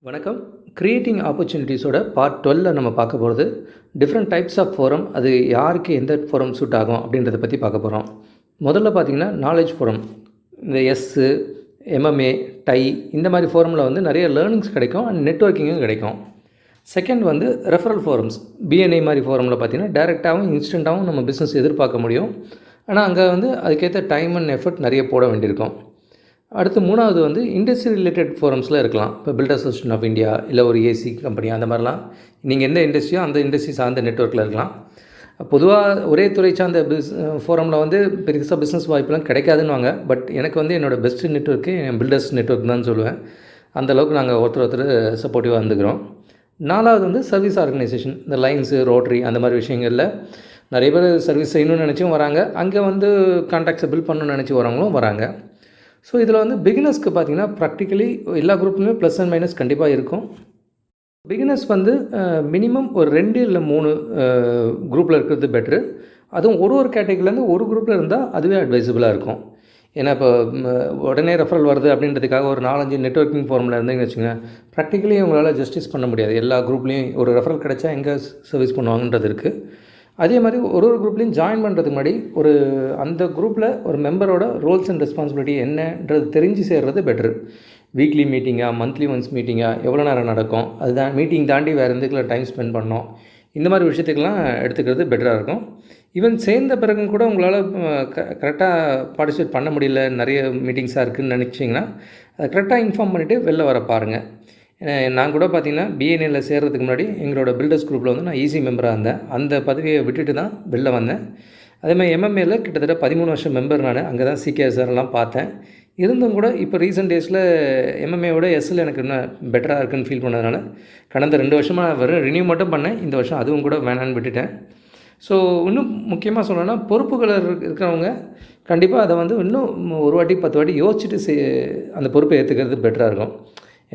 வணக்கம். Creating ஆப்பர்ச்சுனிட்டிஸோட part 12ல நம்ம பார்க்க போகிறது டிஃப்ரெண்ட் டைப்ஸ் ஆஃப் ஃபோரம். அது யாருக்கு எந்த ஃபோரம் சூட் ஆகும் அப்படின்றத பற்றி பார்க்க போகிறோம். முதல்ல பார்த்திங்கன்னா நாலேஜ் ஃபோரம். இந்த எஸ்ஸு, எம்எம்ஏ, டை இந்த மாதிரி ஃபோரமில் வந்து நிறைய லேர்னிங்ஸ் கிடைக்கும் அண்ட் நெட்வொர்க்கிங்கும் கிடைக்கும். செகண்ட் வந்து ரெஃபரல் ஃபோரம்ஸ். பிஎன்ஐ மாதிரி ஃபோரமில் பார்த்திங்கன்னா டேரெக்டாகவும் இன்ஸ்டண்ட்டாகவும் நம்ம பிஸ்னஸ் எதிர்பார்க்க முடியும். ஆனால் அங்கே வந்து அதுக்கேற்ற டைம் அண்ட் எஃபர்ட் நிறைய போட வேண்டியிருக்கும். அடுத்து மூணாவது வந்து இண்டஸ்ட்ரி ரிலேட்டட் ஃபோரம்ஸில் இருக்கலாம். இப்போ பில்டர் அசோசியேஷன் ஆஃப் இந்தியா இல்லை ஒரு ஏசி கம்பெனி அந்த மாதிரிலாம் நீங்கள் எந்த இண்டஸ்ட்ரியோ அந்த இண்டஸ்ட்ரி சார்ந்த நெட்வொர்க்கில் இருக்கலாம். பொதுவாக ஒரே துறை சார்ந்த ஃபோரமில் வந்து பெருசாக பிஸ்னஸ் வாய்ப்புலாம் கிடைக்காதுன்னு. பட் எனக்கு வந்து என்னோடய பெஸ்ட் நெட்வொர்க்கு என் பில்டர்ஸ் நெட்வொர்க் தான் சொல்லுவேன். அந்தளவுக்கு நாங்கள் ஒருத்தர் சப்போர்ட்டிவாக இருந்துக்கிறோம். நாலாவது வந்து சர்வீஸ் ஆர்கனைசேஷன். இந்த லைன்ஸு, ரோட்ரி அந்த மாதிரி விஷயங்களில் நிறைய பேர் சர்வீஸ் செய்யணும்னு நினச்சும் வராங்க. அங்கே வந்து கான்டாக்ட்ஸை பில்ட் பண்ணணும்னு நினச்சி வரவங்களும் வராங்க. ஸோ இதில் வந்து பிகினர்ஸ்க்கு பார்த்திங்கன்னா ப்ராக்டிக்கலி எல்லா குரூப்லையுமே ப்ளஸ் அண்ட் மைனஸ் கண்டிப்பாக இருக்கும். பிகினர்ஸ் வந்து மினிமம் ஒரு 2 இல்லை 3 குரூப்பில் இருக்கிறது பெட்ரு. அதுவும் ஒரு கேட்டகரியிலேருந்து ஒரு குரூப்பில் இருந்தால் அதுவே அட்வைசபிளாக இருக்கும். ஏன்னா இப்போ உடனே ரெஃபரல் வருது அப்படின்றதுக்காக ஒரு 4-5 நெட்வொர்க்கிங் ஃபார்மில் இருந்தீங்கன்னு வச்சுங்க, ப்ராக்டிக்கலி உங்களால் ஜஸ்டிஸ் பண்ண முடியாது. எல்லா குரூப்லேயும் ஒரு ரெஃபரல் கிடைச்சா எங்கே சர்வீஸ் பண்ணுவாங்கன்றது இருக்குது. அதே மாதிரி ஒரு குரூப்லேயும் ஜாயின் பண்ணுறதுக்கு முன்னாடி அந்த குரூப்பில் ஒரு மெம்பரோட ரோல்ஸ் அண்ட் ரெஸ்பான்சிபிலிட்டி என்னன்றது தெரிஞ்சு சேர்றது பெட்ரு. வீக்லி மீட்டிங்காக, மந்த்லி ஒன்ஸ் மீட்டிங்காக, எவ்வளோ நேரம் நடக்கும், அதுதான் மீட்டிங் தாண்டி வேறு எதுக்குள்ள டைம் ஸ்பெண்ட் பண்ணோம், இந்த மாதிரி விஷயத்துக்கெல்லாம் எடுத்துக்கிறது பெட்டராக இருக்கும். ஈவன் சேர்ந்த பிறகும் கூட உங்களால் கரெக்டாக பார்ட்டிசிபேட் பண்ண முடியல, நிறைய மீட்டிங்ஸாக இருக்குதுன்னு நினச்சிங்கன்னா அதை கரெக்டாக இன்ஃபார்ம் பண்ணிவிட்டு வெளில வர பாருங்கள். நான் கூட பார்த்திங்கன்னா பிஎன்ஏயில் சேர்கிறதுக்கு முன்னாடி எங்களோட பில்டர்ஸ் குரூப்பில் வந்து நான் ஈஸி மெம்பராக இருந்தேன். அந்த பதவியை விட்டுட்டு தான் வெளில வந்தேன். அதேமாதிரி எம்எம்ஏயில் கிட்டத்தட்ட 13 வருஷம் மெம்பர். நான் அங்கே தான் சிகேஎஸ்ஆர்லாம் பார்த்தேன். இருந்தும் கூட இப்போ ரீசெண்ட் டேஸில் எம்எம்ஏவோட எஸ்ஸில் எனக்கு இன்னும் பெட்டராக இருக்குன்னு ஃபீல் பண்ணதுனால கடந்த 2 வருஷமாக வெறும் ரினியூ மட்டும் பண்ணேன். இந்த வருஷம் அதுவும் கூட வேணான்னு விட்டுட்டேன். ஸோ இன்னும் முக்கியமாக சொல்லணும்னா பொறுப்புகள் இருக்கிறவங்க கண்டிப்பாக அதை வந்து இன்னும் ஒரு வாட்டி 10 வாட்டி யோசிச்சுட்டு அந்த பொறுப்பை ஏற்றுக்கிறது பெட்டராக இருக்கும்.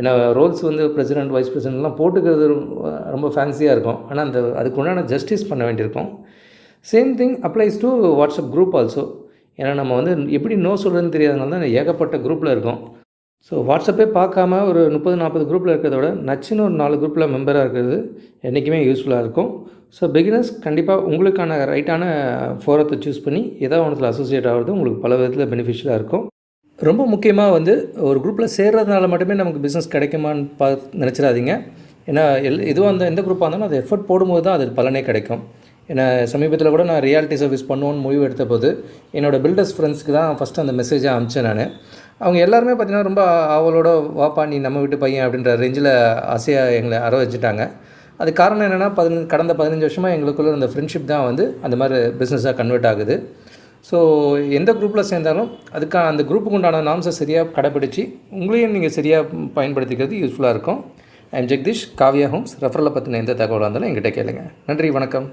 ஏன்னா ரோல்ஸ் வந்து பிரசிடென்ட், வைஸ் பிரசிடென்ட்லாம் போட்டுக்கிறது ரொம்ப ஃபேன்சியாக இருக்கும். ஆனால் அதுக்கு உண்டான ஜஸ்டிஸ் பண்ண வேண்டியிருக்கும். Same thing applies to WhatsApp group also. ஏன்னா நம்ம வந்து எப்படி நோ சொல்கிறதுன்னு தெரியாதனால தான் ஏகப்பட்ட குரூப்பில் இருக்கோம். ஸோ வாட்ஸ்அப்பே பார்க்காம ஒரு 30-40 குரூப்பில் இருக்கிறத விட நச்சுன்னு ஒரு 4 குரூப்பில் மெம்பராக இருக்கிறது என்றைக்குமே யூஸ்ஃபுல்லாக இருக்கும். ஸோ பிகினர்ஸ் கண்டிப்பாக உங்களுக்கான ரைட்டான ஃபோரத்தை சூஸ் பண்ணி ஏதாவது ஒன்றத்தில் அசோசியேட் ஆகிறது உங்களுக்கு பல விதத்தில் பெனிஃபிஷியலாக இருக்கும். ரொம்ப முக்கியமாக வந்து ஒரு குரூப்பில் சேர்றதுனால மட்டுமே நமக்கு பிஸ்னஸ் கிடைக்குமான்னு நினச்சிடாதீங்க. ஏன்னா எதுவும் எந்த குரூப்பாக இருந்தாலும் அது எஃபர்ட் போடும்போது தான் அது பலனே கிடைக்கும். ஏன்னா சமீபத்தில் கூட நான் ரியாலிட்டி சர்வீஸ் பண்ணுவோன்னு முடிவு எடுத்த போது என்னோடய பில்டர்ஸ் ஃப்ரெண்ட்ஸ்க்கு தான் ஃபஸ்ட்டு அந்த மெசேஜாக அனுப்பிச்சேன் நான். அவங்க எல்லாருமே பார்த்திங்கன்னா ரொம்ப அவளோட வாப்பா நீ நம்ம வீட்டு பையன் அப்படின்ற ரேஞ்சில் ஆசையாக எங்களை வச்சுட்டாங்க. அது காரணம் என்னென்னா கடந்த 15 வருஷமாக எங்களுக்குள்ள இந்த ஃப்ரெண்ட்ஷிப் தான் வந்து அந்த மாதிரி பிஸ்னஸாக கன்வெர்ட் ஆகுது. ஸோ எந்த குரூப்பில் சேர்ந்தாலும் அந்த குரூப்புக்கு உண்டான நாம்ஸை சரியாக கடைப்பிடிச்சி உங்களையும் நீங்கள் சரியாக பயன்படுத்திக்கிறது யூஸ்ஃபுல்லாக இருக்கும். I am Jagadeesh, Kavya homes. ரெஃபரலை பற்றின எந்த தகவலாக இருந்தாலும் என்கிட்ட கேளுங்க. நன்றி, வணக்கம்.